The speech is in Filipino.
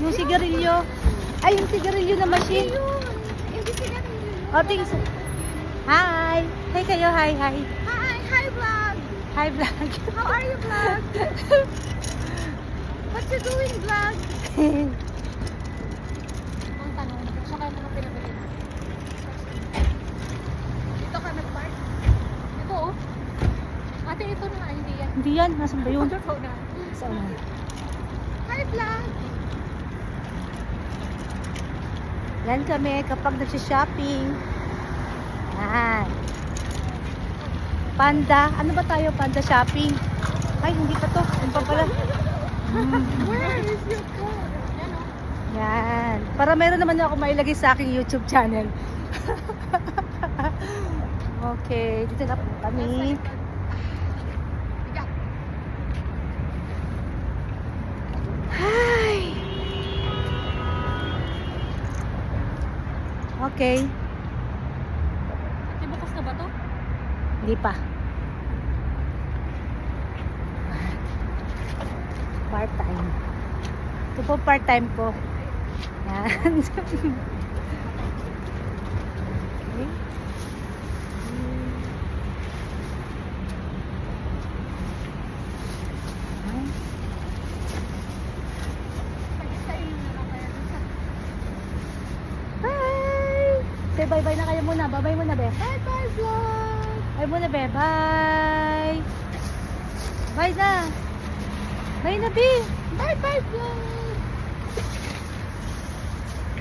Yung sigarilyo. Ay, yung sigarilyo na machine. Hindi sila nila. O, tingin sa... Hi! Hi kayo, hi, hi. Hi vlog. Hi, vlog. How are you vlog? What you doing vlog? Ang tanong, saan ka naman pinabili? Dito ka nag-park? Ito oh. Ate, ito na, hindi yan. Hindi yan, nasan ba yun? Ito na. Saan na? Hi vlog. Yan kami kapag nagsha-shopping. Yan. Panda. Ano ba tayo? Panda shopping. Ay, hindi pa to. Ano pa pala? Where is your phone? Yan oh. Yan. Para meron naman ako mailagay sa aking YouTube channel. Okay. Dito na po kami. Ikaw. Hi! Okay. Ate, bukas na ba to? Hindi pa. Part-time. Ito po part-time ko. Yan. Okay. Bye! Say bye-bye na kayo muna. Bye-bye muna, be. Bye bye vlog. Bye muna, be. Bye! Bye na! Bye na, be! Bye bye vlog.